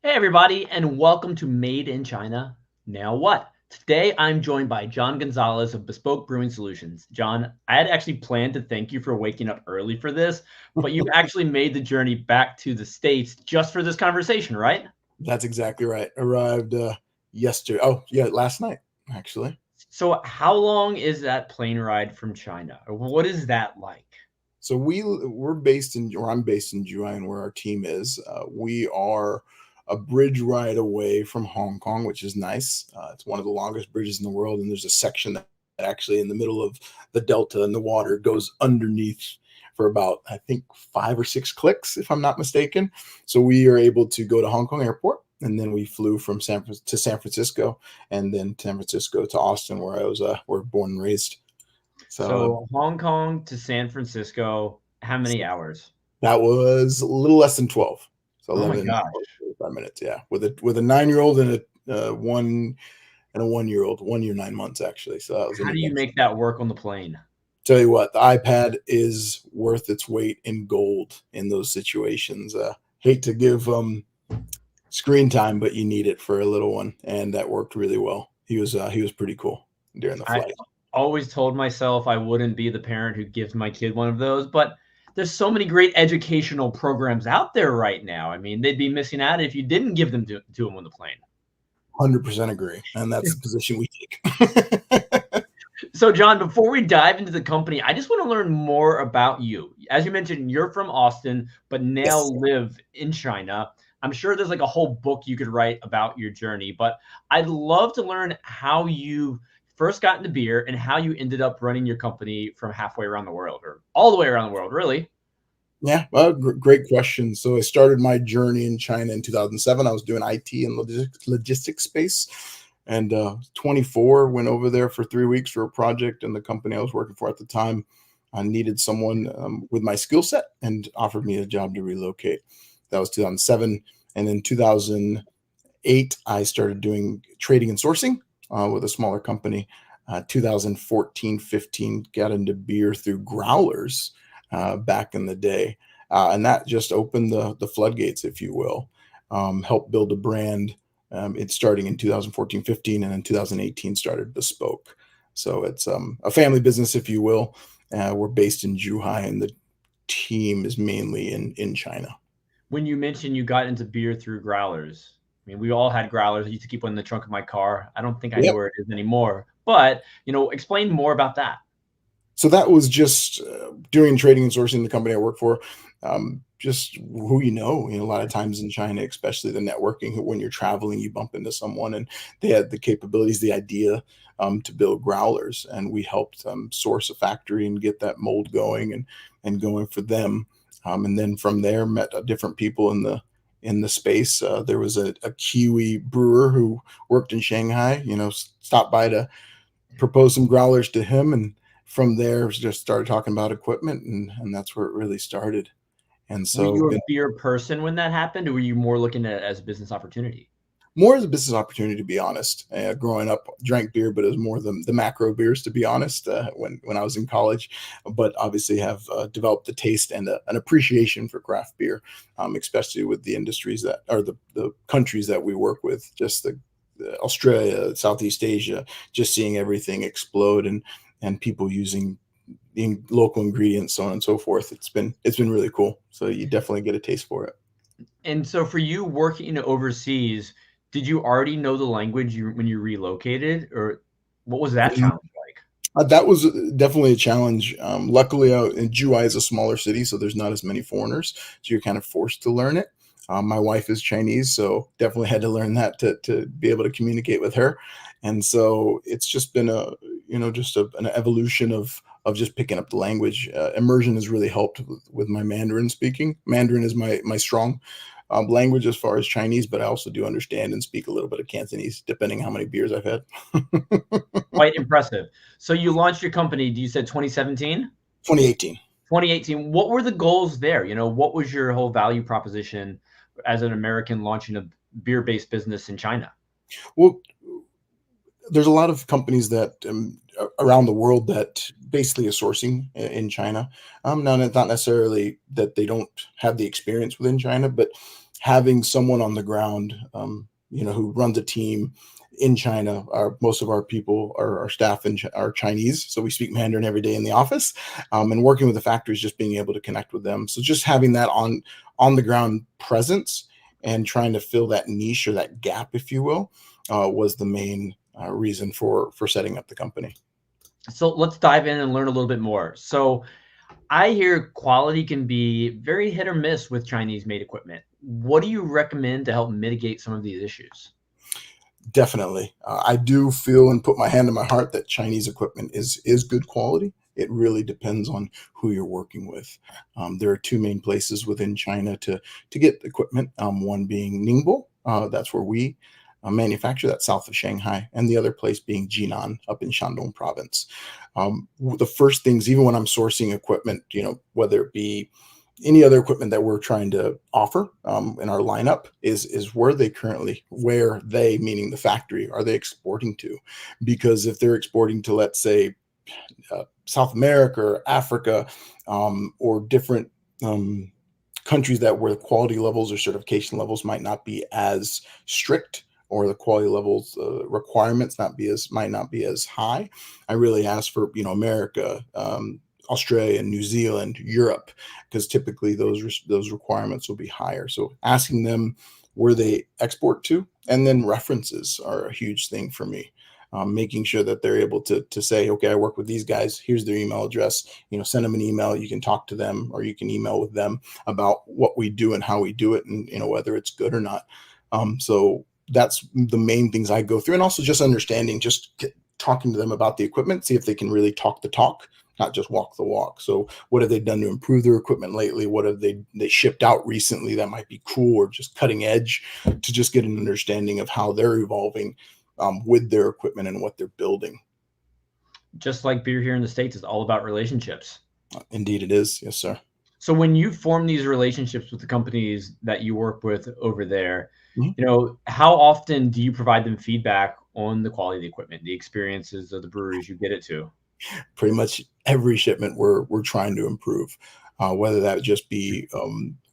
Hey, everybody, and welcome to Made in China. Now what? Today, I'm joined by John Gonzales of Bespoke Brewing Solutions. John, I had actually planned to thank you for waking up early for this, but you've actually made the journey back to the States just for this conversation, right? That's exactly right. Arrived yesterday. Oh, yeah, last night actually. So, how long is that plane ride from China? Or what is that like? So we're based in, or I'm based in Juan, where our team is. We are a bridge ride away from Hong Kong, which is nice. It's one of the longest bridges in the world, and there's a section that actually in the middle of the delta and the water goes underneath for about I think 5 or 6 clicks, if I'm not mistaken. So we are able to go to Hong Kong Airport, and then we flew from San Francisco, and then San Francisco to Austin, where I was were born and raised. So So, Hong Kong to San Francisco, how many hours? that was a little less than 12. So Oh my 11 gosh. 45 minutes. Yeah. With a 9-year-old and a 1 year old, 1 year, 9 months, actually. So that was an How do you adventure. make that work on the plane? Tell you what, the iPad is worth its weight in gold in those situations. Hate to give screen time, but you need it for a little one. And that worked really well. He was pretty cool during the I flight. always told myself I wouldn't be the parent who gives my kid one of those, but there's so many great educational programs out there right now. I mean, they'd be missing out if you didn't give them to them on the plane. 100% agree. And that's the position we take. So, John, before we dive into the company, I just want to learn more about you. As you mentioned, you're from Austin, but now Yes. live in China. I'm sure there's like a whole book you could write about your journey, but I'd love to learn how you first got into beer and how you ended up running your company from halfway around the world or all the way around the world, really. Yeah, well, great question. So I started my journey in China in 2007. I was doing IT and logistics space, and 24 went over there for 3 weeks for a project. And the company I was working for at the time needed someone with my skill set and offered me a job to relocate. That was 2007, and then 2008 I started doing trading and sourcing with a smaller company. 2014, 15 got into beer through growlers back in the day. And that just opened the floodgates, if you will, helped build a brand. It's starting in 2014, 15, and in 2018 started Bespoke. So it's a family business, if you will. We're based in Zhuhai, and the team is mainly in China. When you mentioned you got into beer through growlers, I mean, we all had growlers. I used to keep one in the trunk of my car. I don't think I know Yep. where it is anymore, but explain more about that. So that was just doing trading and sourcing, the company I work for. Just who a lot of times in China, especially the networking, when you're traveling, you bump into someone and they had the capabilities, the idea to build growlers. And we helped source a factory and get that mold going and going for them. And then from there, met different people in the space. There was a Kiwi brewer who worked in Shanghai, stopped by to proposed some growlers to him, and from there just started talking about equipment, and that's where it really started. And Were so you a been beer person when that happened, or were you more looking at it as a business opportunity? more as a business opportunity, to be honest. Growing up, drank beer, but it was more the macro beers, to be honest. When I was in college, but obviously have developed a taste and an appreciation for craft beer, especially with the industries that are the countries that we work with. Just the Australia, Southeast Asia, just seeing everything explode and people using local ingredients, so on and so forth. It's been really cool. So you definitely get a taste for it. And so for you working overseas, did you already know the language when you relocated, or what was that challenge like? That was definitely a challenge. Luckily, Juai is a smaller city, so there's not as many foreigners, so you're kind of forced to learn it. My wife is Chinese, so definitely had to learn that to be able to communicate with her. And so it's just been an evolution of just picking up the language. Immersion has really helped with my Mandarin speaking. Mandarin is my strong language as far as Chinese, but I also do understand and speak a little bit of Cantonese, depending how many beers I've had. Quite impressive. So you launched your company, you said 2017? 2018. 2018. What were the goals there? What was your whole value proposition as an American launching a beer-based business in China? Well, there's a lot of companies that around the world that basically is sourcing in China. Now, it's not necessarily that they don't have the experience within China, but having someone on the ground, who runs a team in China. Most of our people, our staff are Chinese, so we speak Mandarin every day in the office. And working with the factories, just being able to connect with them. So just having that on the ground presence and trying to fill that niche or that gap, if you will, was the main reason for setting up the company. So let's dive in and learn a little bit more. So I hear quality can be very hit or miss with Chinese made equipment. What do you recommend to help mitigate some of these issues? Definitely. I do feel and put my hand in my heart that Chinese equipment is good quality. It really depends on who you're working with. There are two main places within China to get equipment. One being Ningbo, that's where we manufacture, that south of Shanghai, and the other place being Jinan up in Shandong province. The first things, even when I'm sourcing equipment, whether it be any other equipment that we're trying to offer in our lineup, is where they, meaning the factory, are they exporting to? Because if they're exporting to, let's say, South America or Africa, or different countries where the quality levels or certification levels might not be as strict, or the quality levels requirements might not be as high, I really ask for America, Australia, New Zealand, Europe, because typically those requirements will be higher. So asking them where they export to, and then references are a huge thing for me. Making sure that they're able to say, okay, I work with these guys. Here's their email address. Send them an email. You can talk to them, or you can email with them about what we do and how we do it, and whether it's good or not. So that's the main things I go through, and also just understanding, talking to them about the equipment, see if they can really talk the talk, not just walk the walk. So what have they done to improve their equipment lately? What have they shipped out recently that might be cool or just cutting edge, to just get an understanding of how they're evolving with their equipment and what they're building. Just like beer here in the States is all about relationships. Indeed it is. Yes, sir. So when you form these relationships with the companies that you work with over there, Mm-hmm. How often do you provide them feedback on the quality of the equipment, the experiences of the breweries you get it to? Pretty much every shipment we're trying to improve, whether that just be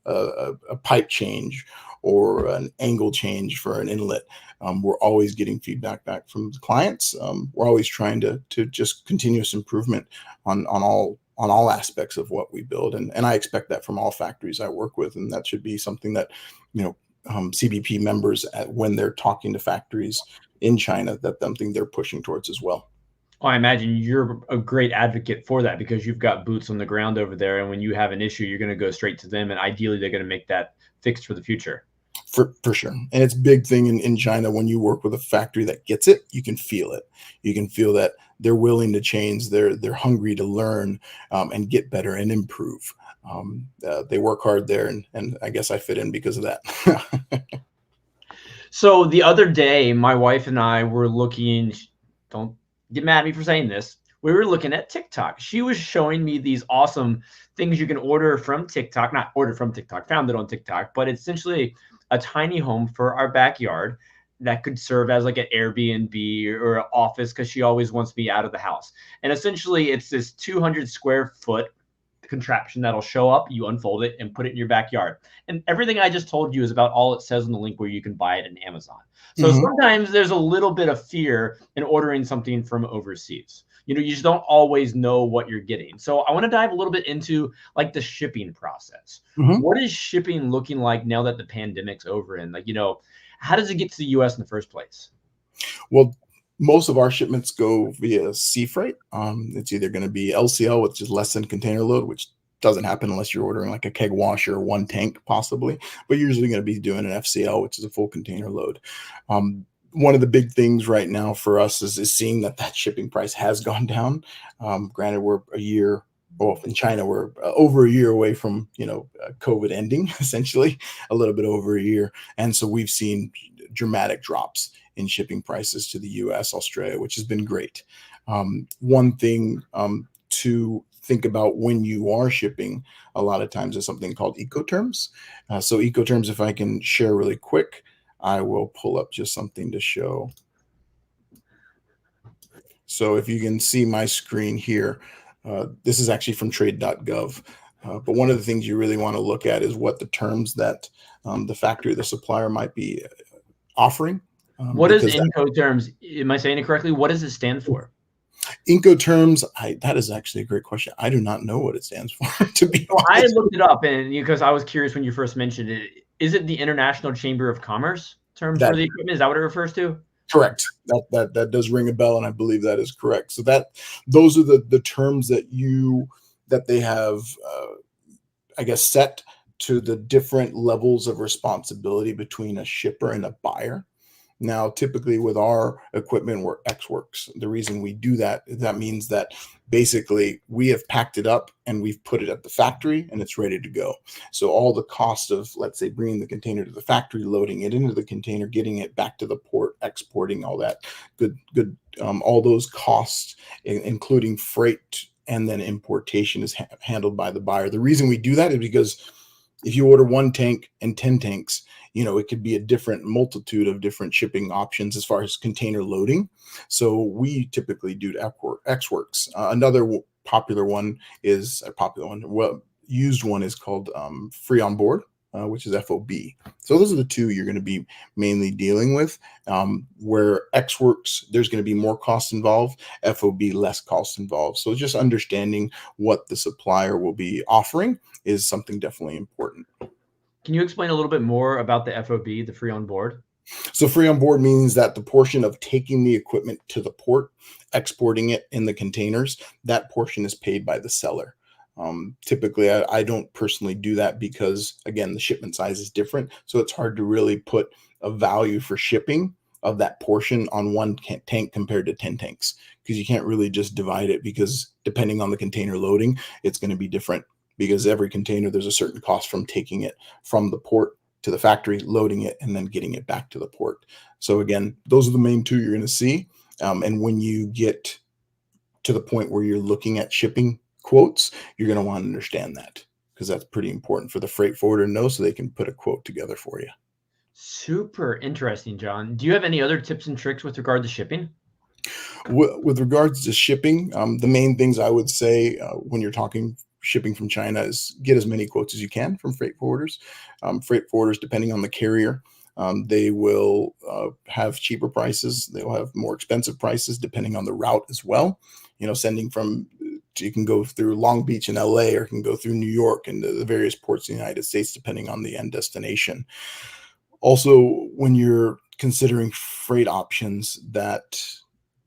a pipe change or an angle change for an inlet. We're always getting feedback back from the clients. We're always trying to just continuous improvement on all aspects of what we build, and I expect that from all factories I work with, and that should be something that CBP members, when they're talking to factories in China, that's something they're pushing towards as well. Well, I imagine you're a great advocate for that because you've got boots on the ground over there. And when you have an issue, you're going to go straight to them. And ideally, they're going to make that fixed for the future. For sure. And it's a big thing in China. When you work with a factory that gets it, you can feel it. You can feel that they're willing to change. They're hungry to learn, and get better and improve. They work hard there, and I guess I fit in because of that. So the other day, my wife and I were looking, don't get mad at me for saying this. We were looking at TikTok. She was showing me these awesome things you can order from TikTok, not order from TikTok, found it on TikTok, but it's essentially a tiny home for our backyard that could serve as like an Airbnb or an office because she always wants me out of the house. And essentially, it's this 200 square foot contraption that'll show up, you unfold it and put it in your backyard. And everything I just told you is about all it says on the link where you can buy it in Amazon. So Mm-hmm. sometimes there's a little bit of fear in ordering something from overseas. You just don't always know what you're getting. So I want to dive a little bit into like the shipping process. Mm-hmm. What is shipping looking like now that the pandemic's over? And how does it get to the US in the first place? Well, most of our shipments go via sea freight. It's either going to be LCL, which is less than container load, which doesn't happen unless you're ordering like a keg washer or one tank possibly, but you're usually going to be doing an FCL, which is a full container load. One of the big things right now for us is seeing that shipping price has gone down. Granted, we're a year, well, in China, we're over a year away from, COVID ending, essentially, a little bit over a year. And so we've seen dramatic drops in shipping prices to the US, Australia, which has been great. One thing to think about when you are shipping a lot of times is something called Ecoterms. So Ecoterms, if I can share really quick, I will pull up just something to show. So if you can see my screen here, this is actually from trade.gov. But one of the things you really want to look at is what the terms that the factory or the supplier might be offering. What is Because Incoterms? Am I saying it correctly? What does it stand for? Incoterms, that is actually a great question. I do not know what it stands for, to be I honest. looked it up, and because I was curious when you first mentioned it. Is it the International Chamber of Commerce terms for That the equipment? Is that what it refers to? correct. That does ring a bell, and I believe that is correct. So those are the terms that they have, I guess, set to the different levels of responsibility between a shipper and a buyer. Now, typically with our equipment, we're Ex Works. The reason we do that means that basically we have packed it up and we've put it at the factory and it's ready to go. So all the cost of, let's say, bringing the container to the factory, loading it into the container, getting it back to the port, exporting, all that good, all those costs, including freight and then importation, is handled by the buyer. The reason we do that is because if you order 1 tank and 10 tanks, it could be a different multitude of different shipping options as far as container loading. So we typically do Ex Works. Another popular one is used one is called free on board, which is FOB. So those are the two you're going to be mainly dealing with. Where Ex Works, there's going to be more cost involved. FOB, less cost involved. So just understanding what the supplier will be offering is something definitely important. Can you explain a little bit more about the FOB, the free on board? So free on board means that the portion of taking the equipment to the port, exporting it in the containers, that portion is paid by the seller. Typically, I don't personally do that because, again, the shipment size is different. So it's hard to really put a value for shipping of that portion on 1 tank compared to 10 tanks, because you can't really just divide it, because depending on the container loading, it's going to be different, because every container, there's a certain cost from taking it from the port to the factory, loading it, and then getting it back to the port. So again, those are the main two you're going to see. And when you get to the point where you're looking at shipping quotes, you're going to want to understand that, because that's pretty important for the freight forwarder to know, so they can put a quote together for you. Super interesting, John. Do you have any other tips and tricks with regard to shipping? With regards to shipping, the main things I would say when you're talking shipping from China is get as many quotes as you can from freight forwarders. Freight forwarders, depending on the carrier, they will have cheaper prices. They will have more expensive prices depending on the route as well. Sending from, you can go through Long Beach in LA, or can go through New York and the various ports in the United States, depending on the end destination. Also, when you're considering freight options, that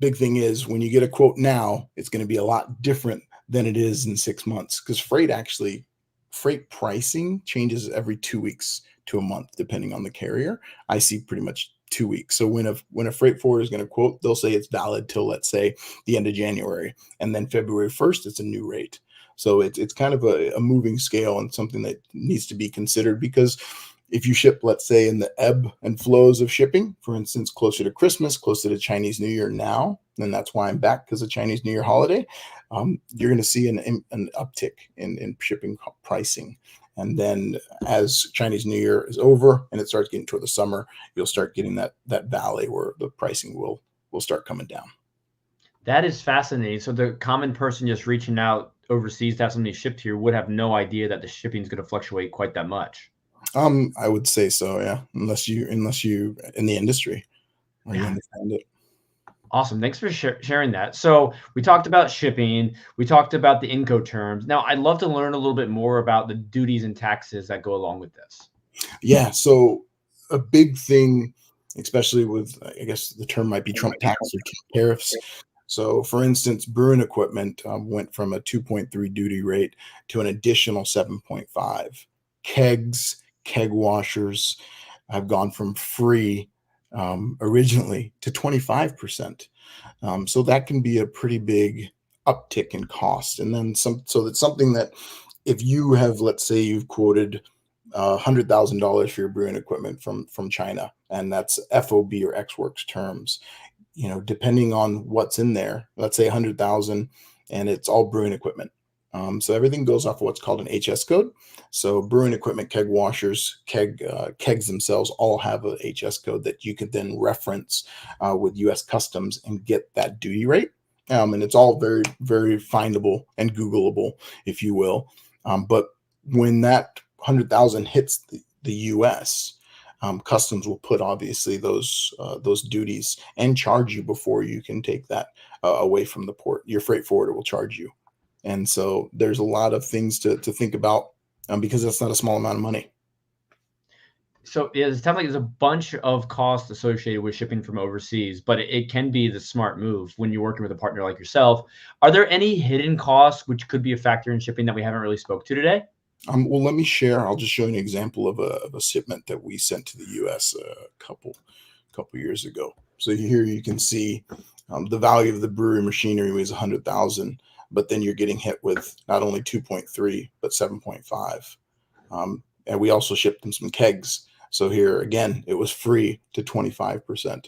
big thing is when you get a quote now, it's going to be a lot different than it is in 6 months, because freight pricing changes every 2 weeks to a month, depending on the carrier. I see pretty much 2 weeks. So when a freight forwarder is going to quote, they'll say it's valid till, let's say, the end of January, and then February 1st, it's a new rate. So it's kind of a moving scale, and something that needs to be considered, because if you ship, let's say, in the ebb and flows of shipping, for instance, closer to Christmas, closer to Chinese New Year now, and that's why I'm back, because of Chinese New Year holiday, you're going to see an uptick in shipping pricing. And then as Chinese New Year is over and it starts getting toward the summer, you'll start getting that valley where the pricing will start coming down. That is fascinating. So the common person just reaching out overseas to have something shipped here would have no idea that the shipping is going to fluctuate quite that much. I would say so, yeah. Unless you in the industry, or you Yeah. understand it. Awesome. Thanks for sharing that. So we talked about shipping. We talked about the Incoterms. Now, I'd love to learn a little bit more about the duties and taxes that go along with this. Yeah. So a big thing, especially with, I guess the term might be Trump tax or tariffs. So, for instance, brewing equipment went from a 2.3 duty rate to an additional 7.5. Keg washers have gone from free originally to 25%. So that can be a pretty big uptick in cost. And then so that's something that, if you have, let's say you've quoted $100,000 for your brewing equipment from China, and that's FOB or Ex Works terms, depending on what's in there, let's say 100,000, and it's all brewing equipment. So everything goes off of what's called an HS code. So brewing equipment, keg washers, kegs themselves all have a HS code that you could then reference with U.S. Customs and get that duty rate. And it's all very, very findable and Googleable, if you will. But when that 100,000 hits the U.S., customs will put obviously those duties and charge you before you can take that away from the port. Your freight forwarder will charge you, and so there's a lot of things to think about, because that's not a small amount of money. So it sounds like there's a bunch of costs associated with shipping from overseas, but it can be the smart move when you're working with a partner like yourself. Are there any hidden costs which could be a factor in shipping that we haven't really spoke to today? Well, let me share. I'll just show you an example of a shipment that we sent to the U.S. a couple years ago. So here you can see the value of the brewery machinery was 100,000, but then you're getting hit with not only 2.3 but 7.5, and we also shipped them some kegs. So here again, it was free to 25%.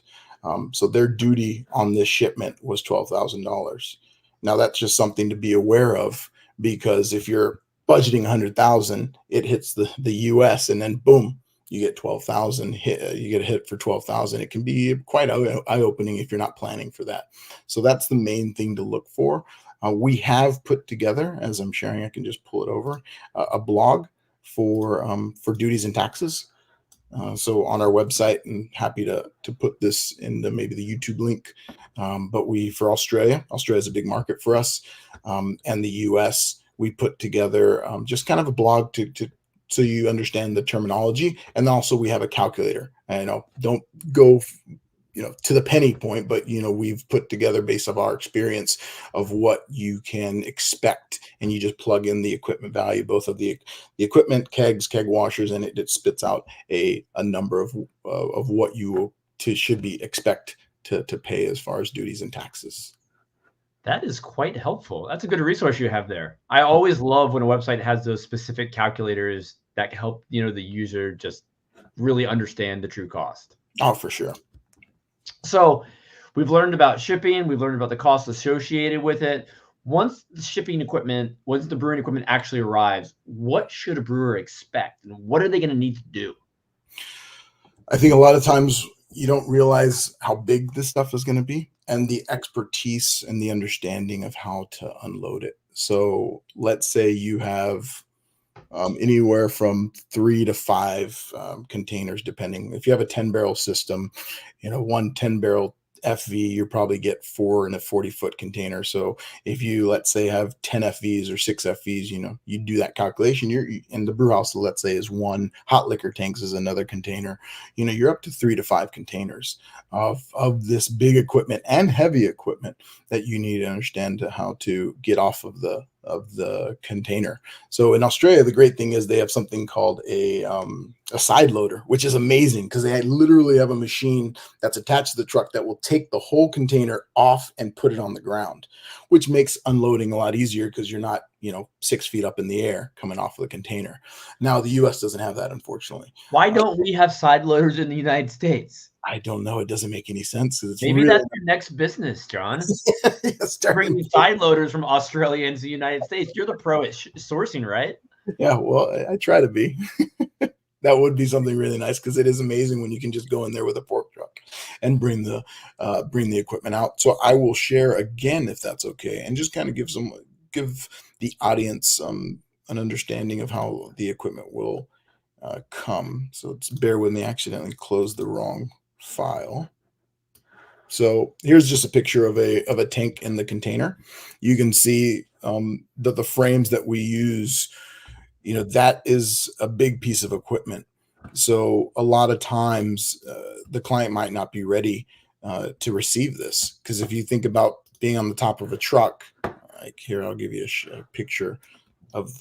So their duty on this shipment was $12,000. Now that's just something to be aware of, because if you're budgeting 100,000, it hits the US, and then boom, you get 12,000 hit. You get a hit for 12,000. It can be quite eye-opening if you're not planning for that. So that's the main thing to look for. We have put together, as I'm sharing, I can just pull it over, a blog for duties and taxes. So on our website, and happy to put this in maybe the YouTube link. But for Australia is a big market for us, and the US, we put together just kind of a blog to so you understand the terminology, and also we have a calculator. I know, don't go to the penny point, but we've put together, based on our experience, of what you can expect, and you just plug in the equipment value, both of the equipment, kegs, keg washers, and it spits out a number of what you should be expect to pay as far as duties and taxes. That is quite helpful. That's a good resource you have there. I always love when a website has those specific calculators that help, the user just really understand the true cost. Oh, for sure. So we've learned about shipping. We've learned about the costs associated with it. Once the brewing equipment actually arrives, what should a brewer expect, and what are they going to need to do? I think a lot of times you don't realize how big this stuff is going to be, and the expertise and the understanding of how to unload it. So let's say you have anywhere from 3 to 5 containers, depending. If you have a 10-barrel system, one 10-barrel FV, you probably get 4 in a 40-foot container. So if you, let's say, have 10 FVs or 6 FVs, you do that calculation. You're in the brew house, let's say, is 1. Hot liquor tanks is another container. You're up to 3 to 5 containers of this big equipment and heavy equipment that you need to understand how to get off of the container. So in Australia, the great thing is they have something called a side loader, which is amazing, because they literally have a machine that's attached to the truck that will take the whole container off and put it on the ground, which makes unloading a lot easier, because you're not 6 feet up in the air coming off of the container. Now the US doesn't have that, unfortunately. Why don't we have side loaders in the United States? I don't know. It doesn't make any sense. Maybe that's your next business, John. Bringing side loaders from Australia into the United States. You're the pro at sourcing, right? Yeah, well, I try to be. That would be something really nice, because it is amazing when you can just go in there with a fork truck and bring the equipment out. So I will share again, if that's okay, and just kind of give the audience an understanding of how the equipment will come. So bear with me. I accidentally closed the wrong file. So here's just a picture of a tank in the container. You can see that the frames that we use, that is a big piece of equipment. So a lot of times the client might not be ready to receive this, because if you think about being on the top of a truck, like here, I'll give you a picture of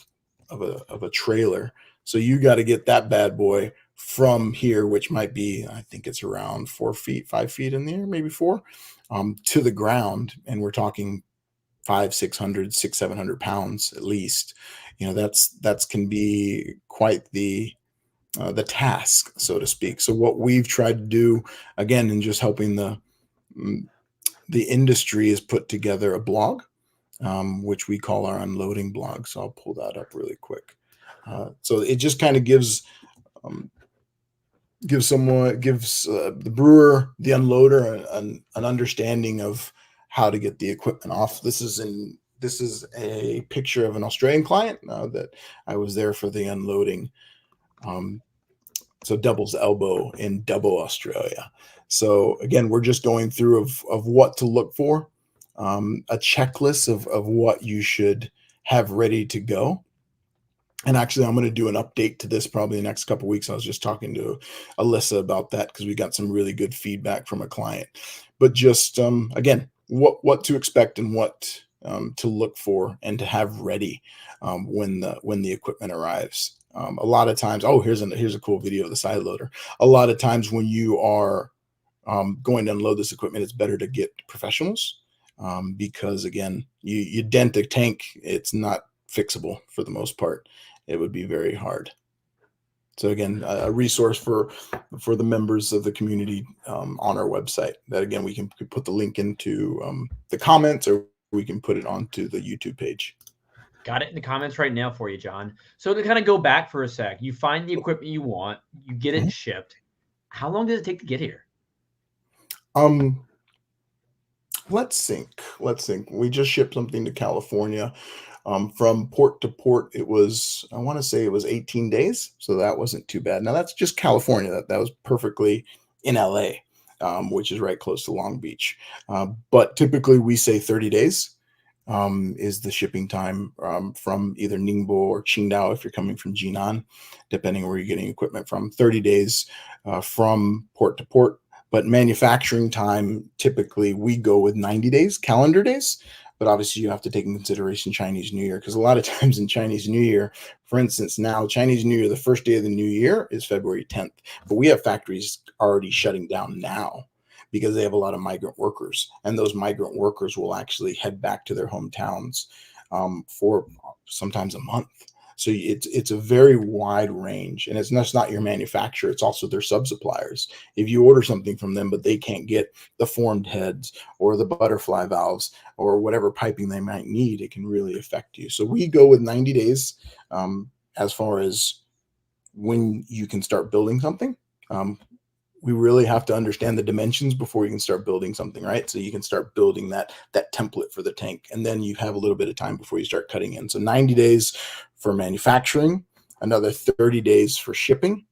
a trailer. So you got to get that bad boy from here, which might be, I think it's around 4 feet, 5 feet in the air, maybe 4, to the ground. And we're talking 500, 600, 700 pounds at least. That's can be quite the task, so to speak. So what we've tried to do, again, in just helping the industry, is put together a blog, which we call our unloading blog. So I'll pull that up really quick. So it just kind of gives the brewer, the unloader, an understanding of how to get the equipment off. This is in this is a picture of an Australian client that I was there for the unloading. So Devil's Elbow in Dubbo, Australia. So again, we're just going through of what to look for, a checklist of what you should have ready to go. And actually, I'm going to do an update to this probably the next couple of weeks. I was just talking to Alyssa about that because we got some really good feedback from a client. But just again, what to expect and what to look for and to have ready when the equipment arrives. A lot of times, oh, here's a cool video of the side loader. A lot of times when you are going to unload this equipment, it's better to get professionals because again, you dent a tank, it's not fixable for the most part. It would be very hard. So again, a resource for the members of the community on our website. That again, we can put the link into the comments, or we can put it onto the YouTube page. Got it in the comments right now for you, John. So to kind of go back for a sec, you find the equipment you want, you get it shipped. How long does it take to get here? Let's think. We just shipped something to California. From port to port, it was, I want to say it was 18 days. So that wasn't too bad. Now that's just California. That was perfectly in LA, which is right close to Long Beach. But typically we say 30 days is the shipping time from either Ningbo or Qingdao if you're coming from Jinan, depending on where you're getting equipment from. 30 days from port to port. But manufacturing time, typically we go with 90 days, calendar days. But obviously you have to take in consideration Chinese New Year, because a lot of times in Chinese New Year, for instance, now Chinese New Year, the first day of the new year is February 10th. But we have factories already shutting down now because they have a lot of migrant workers. And those migrant workers will actually head back to their hometowns for sometimes a month. So it's a very wide range, and it's not your manufacturer, it's also their sub-suppliers. If you order something from them, but they can't get the formed heads or the butterfly valves or whatever piping they might need, it can really affect you. So we go with 90 days as far as when you can start building something. We really have to understand the dimensions before you can start building something, right? So you can start building that template for the tank, and then you have a little bit of time before you start cutting in. So 90 days for manufacturing, another 30 days for shipping.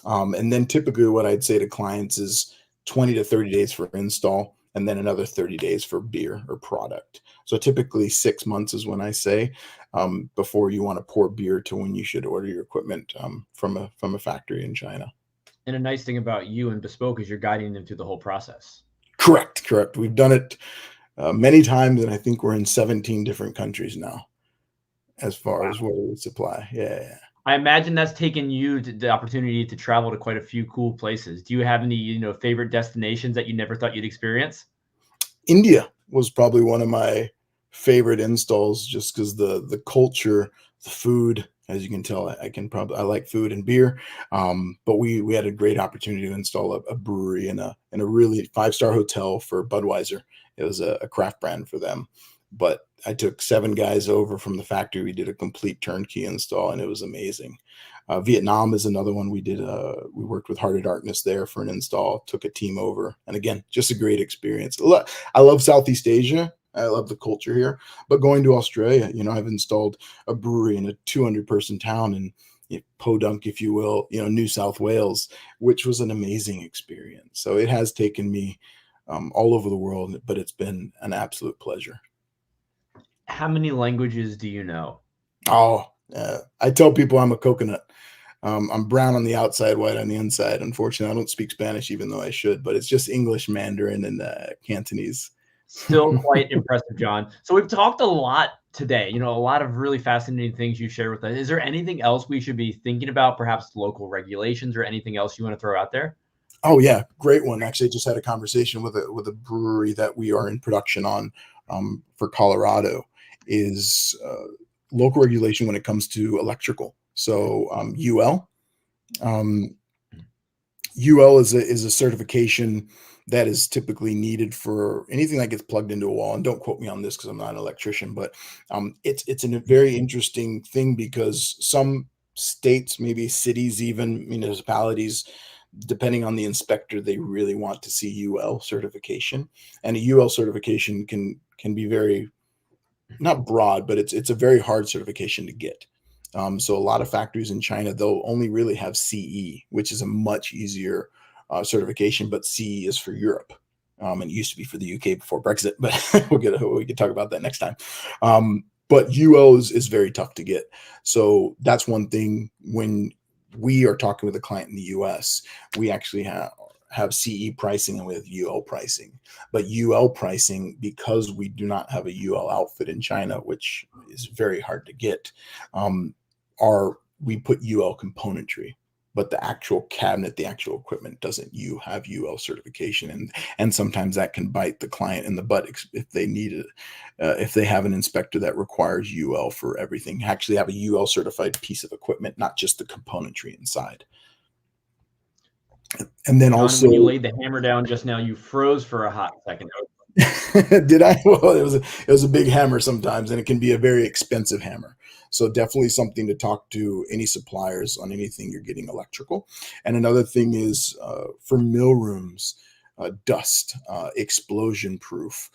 And then typically what I'd say to clients is 20 to 30 days for install, and then another 30 days for beer or product. So typically 6 months is when I say before you want to pour beer to when you should order your equipment from a factory in China. And a nice thing about you and Bespoke is you're guiding them through the whole process. Correct. We've done it many times, and I think we're in 17 different countries now as far as where we supply. Yeah. I imagine that's taken you the opportunity to travel to quite a few cool places. Do you have any, favorite destinations that you never thought you'd experience? India was probably one of my favorite installs, just because the culture, the food. As you can tell, I like food and beer. But we had a great opportunity to install a brewery in a really 5-star hotel for Budweiser. It was a craft brand for them. But I took 7 guys over from the factory. We did a complete turnkey install, and it was amazing. Vietnam is another one. We worked with Heart of Darkness there for an install, took a team over. And again, just a great experience. I love Southeast Asia. I love the culture here. But going to Australia, I've installed a brewery in a 200-person town in Podunk, if you will, New South Wales, which was an amazing experience. So it has taken me all over the world, but it's been an absolute pleasure. How many languages do you know? Oh, I tell people I'm a coconut. I'm brown on the outside, white on the inside. Unfortunately, I don't speak Spanish, even though I should, but it's just English, Mandarin, and Cantonese. Still quite impressive, John. So we've talked a lot today, a lot of really fascinating things you shared with us. Is there anything else we should be thinking about, perhaps local regulations or anything else you want to throw out there? Oh yeah, great one. Actually, I just had a conversation with a brewery that we are in production on for Colorado. Is local regulation when it comes to electrical. So UL is a certification that is typically needed for anything that gets plugged into a wall. And don't quote me on this because I'm not an electrician, but it's a very interesting thing, because some states, maybe cities, even municipalities, depending on the inspector, they really want to see UL certification. And a UL certification can be very not broad, but it's a very hard certification to get. So a lot of factories in China, they'll only really have CE, which is a much easier certification, but CE is for Europe. And it used to be for the UK before Brexit, but we could talk about that next time. But UL is very tough to get. So that's one thing when we are talking with a client in the US, we actually have CE pricing and we have UL pricing. But UL pricing, because we do not have a UL outfit in China, which is very hard to get, we put UL componentry, but the actual cabinet, the actual equipment doesn't have UL certification, and sometimes that can bite the client in the butt if they need it. If they have an inspector that requires UL for everything, actually have a UL certified piece of equipment, not just the componentry inside. And then John, also, when you laid the hammer down just now, you froze for a hot second. did I? Well, it was a big hammer sometimes, and it can be a very expensive hammer. So definitely something to talk to any suppliers on anything you're getting electrical. And another thing is for mill rooms, dust, explosion proof.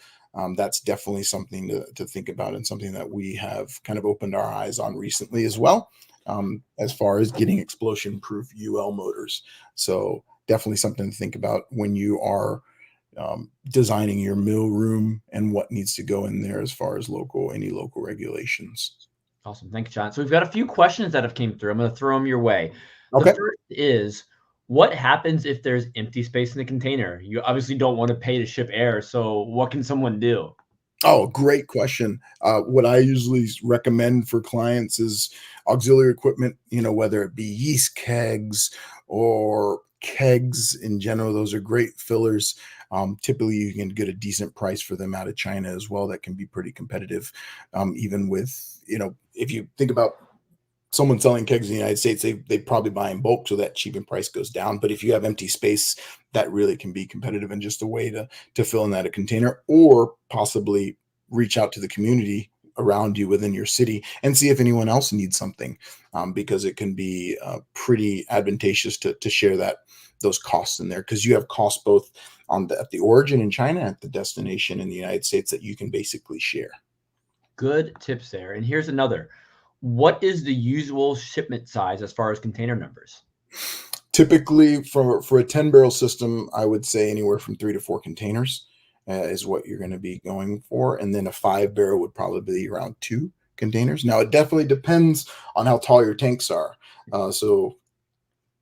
That's definitely something to think about, and something that we have kind of opened our eyes on recently as well, as far as getting explosion proof UL motors. So definitely something to think about when you are designing your mill room and what needs to go in there as far as any local regulations. Awesome. Thanks, John. So we've got a few questions that have came through. I'm going to throw them your way. The Okay. first is, what happens if there's empty space in the container? You obviously don't want to pay to ship air. So what can someone do? Oh, great question. What I usually recommend for clients is auxiliary equipment, whether it be yeast kegs or kegs in general. Those are great fillers. Typically, you can get a decent price for them out of China as well. That can be pretty competitive, even with, if you think about someone selling kegs in the United States, they probably buy in bulk, so that cheaping price goes down. But if you have empty space, that really can be competitive, and just a way to fill in that a container, or possibly reach out to the community around you within your city and see if anyone else needs something, because it can be pretty advantageous to share those costs in there, because you have costs both at the origin in China, at the destination in the United States, that you can basically share. Good tips there. And here's another. What is the usual shipment size as far as container numbers? Typically, for a 10-barrel system, I would say anywhere from 3 to 4 containers is what you're going to be going for. And then a 5-barrel would probably be around 2 containers. Now, it definitely depends on how tall your tanks are. So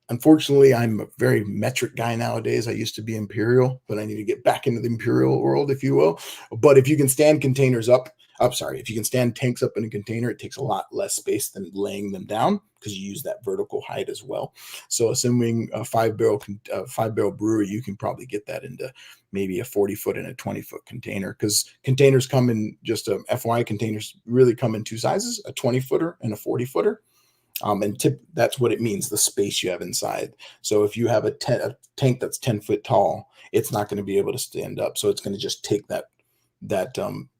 unfortunately, I'm a very metric guy nowadays. I used to be imperial, but I need to get back into the imperial world, if you will. But if you can stand if you can stand tanks up in a container, it takes a lot less space than laying them down, because you use that vertical height as well. So assuming a 5-barrel brewery, you can probably get that into maybe a 40-foot and a 20-foot container, because containers come in, just FY containers really come in 2 sizes, a 20-footer and a 40-footer. That's what it means, the space you have inside. So if you have a tank that's 10 foot tall, it's not going to be able to stand up. So it's going to just take that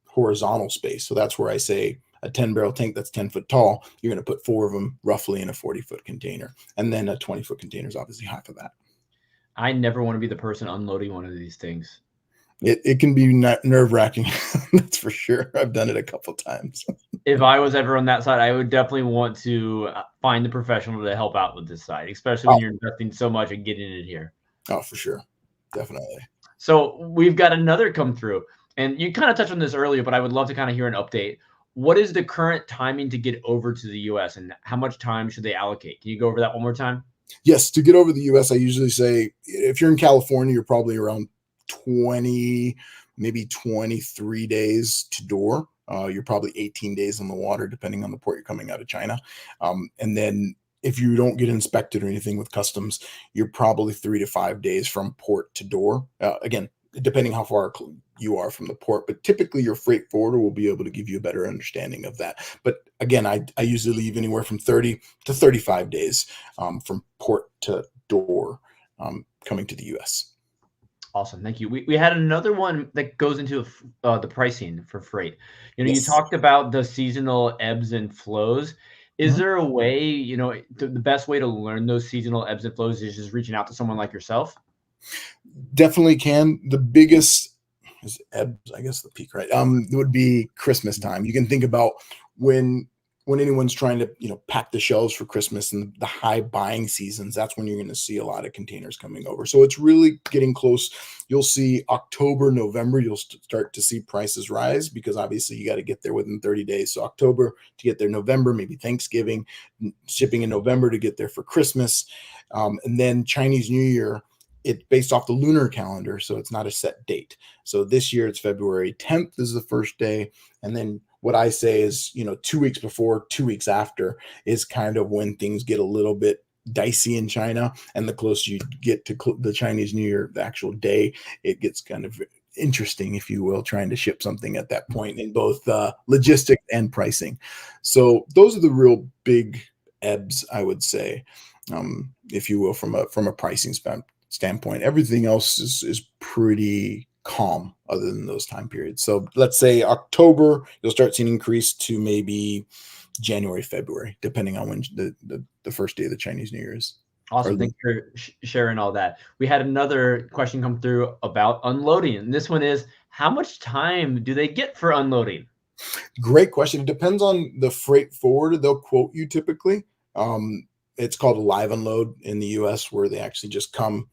horizontal space. So that's where I say a 10-barrel tank that's 10 foot tall, you're going to put 4 of them roughly in a 40-foot container. And then a 20-foot container is obviously half of that. I never want to be the person unloading one of these things. It can be nerve-wracking. That's for sure. I've done it a couple times. If I was ever on that side, I would definitely want to find the professional to help out with this side, especially when you're investing so much in getting it here. Oh, for sure. Definitely. So we've got another come through, and you kind of touched on this earlier, but I would love to kind of hear an update. What is the current timing to get over to the US, and how much time should they allocate? Can you go over that one more time? Yes, to get over the US, I usually say if you're in California, you're probably around 20, maybe 23 days to door. You're probably 18 days on the water, depending on the port you're coming out of China. And then if you don't get inspected or anything with customs, you're probably 3 to 5 days from port to door. Again, depending how far you are from the port, but typically your freight forwarder will be able to give you a better understanding of that. But again, I usually leave anywhere from 30 to 35 days from port to door coming to the US. Awesome. Thank you. We had another one that goes into the pricing for freight. You Yes. talked about the seasonal ebbs and flows. Is there a way, the best way to learn those seasonal ebbs and flows is just reaching out to someone like yourself? Definitely can. The biggest is ebbs, I guess the peak, right? It would be Christmas time. You can think about when anyone's trying to, pack the shelves for Christmas and the high buying seasons. That's when you're going to see a lot of containers coming over. So it's really getting close. You'll see October, November, you'll start to see prices rise, because obviously you got to get there within 30 days. So October to get there, November, maybe Thanksgiving, shipping in November to get there for Christmas. And then Chinese New Year, it's based off the lunar calendar, so it's not a set date. So this year it's February 10th is the first day. And then what I say is, 2 weeks before, 2 weeks after is kind of when things get a little bit dicey in China. And the closer you get to the Chinese New Year, the actual day, it gets kind of interesting, if you will, trying to ship something at that point in both logistics and pricing. So those are the real big ebbs, I would say, if you will, from a pricing standpoint. Everything else is pretty calm other than those time periods. So let's say October, you'll start seeing increase to maybe January, February, depending on when the first day of the Chinese New Year is. Awesome. Thanks for sharing all that. We had another question come through about unloading. And this one is, how much time do they get for unloading? Great question. It depends on the freight forwarder. They'll quote you typically. It's called a live unload in the US, where they actually just come,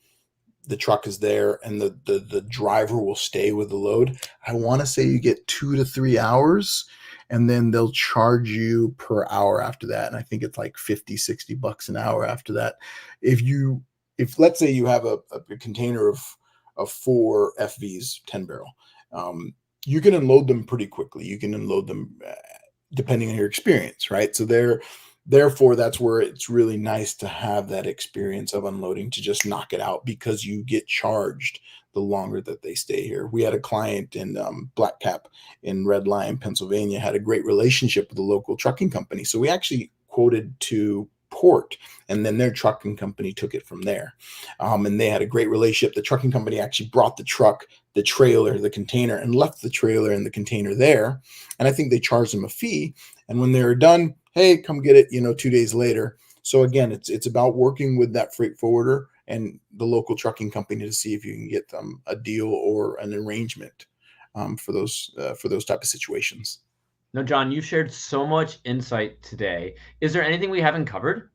the truck is there, and the driver will stay with the load. I want to say you get 2 to 3 hours, and then they'll charge you per hour after that. And I think it's like 50, $60 an hour after that. If let's say you have a container of 4 FVs, 10 barrel, you can unload them pretty quickly. You can unload them depending on your experience, right? So therefore, that's where it's really nice to have that experience of unloading, to just knock it out, because you get charged the longer that they stay here. We had a client in Black Cap in Red Lion, Pennsylvania, had a great relationship with a local trucking company. So we actually quoted to port, and then their trucking company took it from there. And they had a great relationship. The trucking company actually brought the truck, the trailer, the container, and left the trailer and the container there. And I think they charged them a fee. And when they were done, hey, come get it, 2 days later. So again, it's about working with that freight forwarder and the local trucking company to see if you can get them a deal or an arrangement for those type of situations. Now, John, you've shared so much insight today. Is there anything we haven't covered?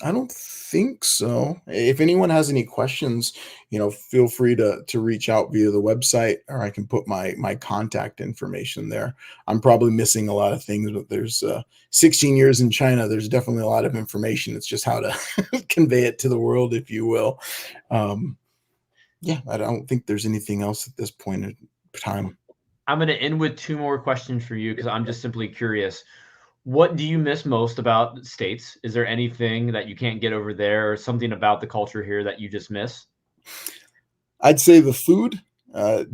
I don't think so. If anyone has any questions, feel free to reach out via the website, or I can put my contact information there. I'm probably missing a lot of things, but there's 16 years in China. There's definitely a lot of information. It's just how to convey it to the world, if you will. Yeah, I don't think there's anything else at this point in time. I'm going to end with 2 more questions for you, because I'm just simply curious. What do you miss most about the States? Is there anything that you can't get over there, or something about the culture here that you just miss? I'd say the food,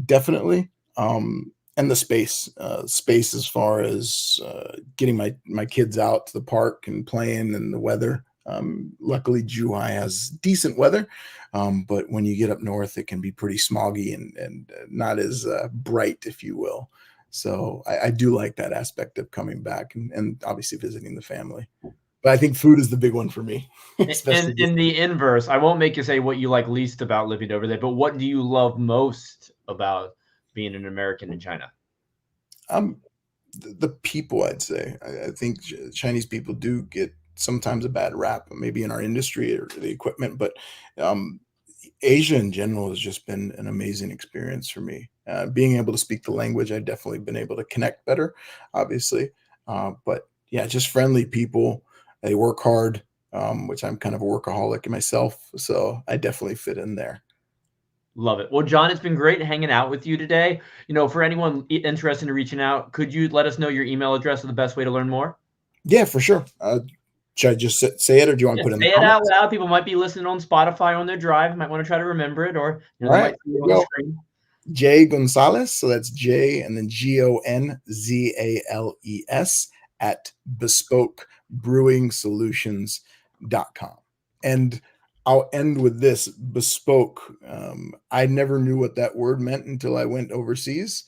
definitely, and the space. Space as far as getting my kids out to the park and playing, and the weather. Luckily, Zhuhai has decent weather, but when you get up north, it can be pretty smoggy and not as bright, if you will. So I do like that aspect of coming back, and obviously visiting the family. But I think food is the big one for me, especially In the inverse, I won't make you say what you like least about living over there, but what do you love most about being an American in China? The people, I'd say. I think Chinese people do get sometimes a bad rap, maybe in our industry or the equipment, but Asia in general has just been an amazing experience for me. Being able to speak the language, I've definitely been able to connect better, obviously. But yeah, just friendly people. They work hard, which I'm kind of a workaholic myself. So I definitely fit in there. Love it. Well, John, it's been great hanging out with you today. For anyone interested in reaching out, could you let us know your email address or the best way to learn more? Yeah, for sure. Should I just say it, or do you want to Yeah, put it in the say it out comments? loud. People might be listening on Spotify on their drive, might want to try to remember it, or All they right, might see here it we on the go. screen. J Gonzales. So that's J and then Gonzales at bespokebrewing-solutions.com. And I'll end with this: bespoke. I never knew what that word meant until I went overseas.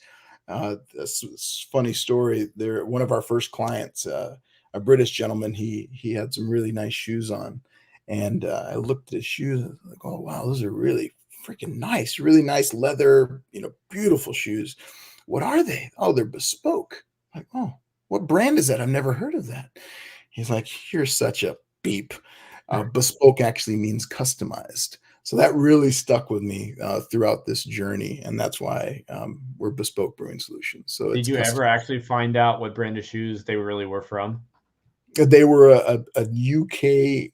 This funny story. There, one of our first clients, a British gentleman, he had some really nice shoes on, and I looked at his shoes. And I was like, "Oh wow, those are really freaking nice, really nice leather, beautiful shoes. What are they? Oh, they're bespoke. Like, oh, what brand is that? I've never heard of that. He's like, you're such a beep. Bespoke actually means customized. So that really stuck with me throughout this journey, and that's why we're Bespoke Brewing Solutions. So Did it's you custom. ever actually find out what brand of shoes they really were from? They were a UK.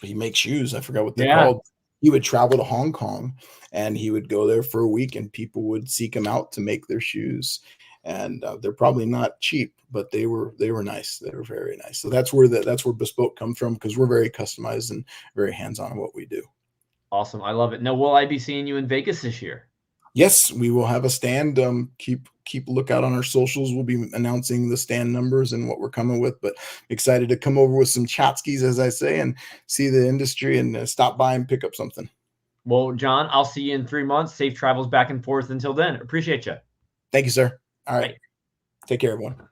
He makes shoes. I forgot what they're Yeah. called. He would travel to Hong Kong, and he would go there for a week, and people would seek him out to make their shoes. And they're probably not cheap, but they were nice. They were very nice. So that's where Bespoke comes from, because we're very customized and very hands-on in what we do. Awesome. I love it. Now, will I be seeing you in Vegas this year? Yes, we will have a stand. Keep a lookout on our socials. We'll be announcing the stand numbers and what we're coming with. But excited to come over with some chatskis, as I say, and see the industry and stop by and pick up something. Well, John, I'll see you in 3 months. Safe travels back and forth until then. Appreciate you. Thank you, sir. All right. Bye. Take care, everyone.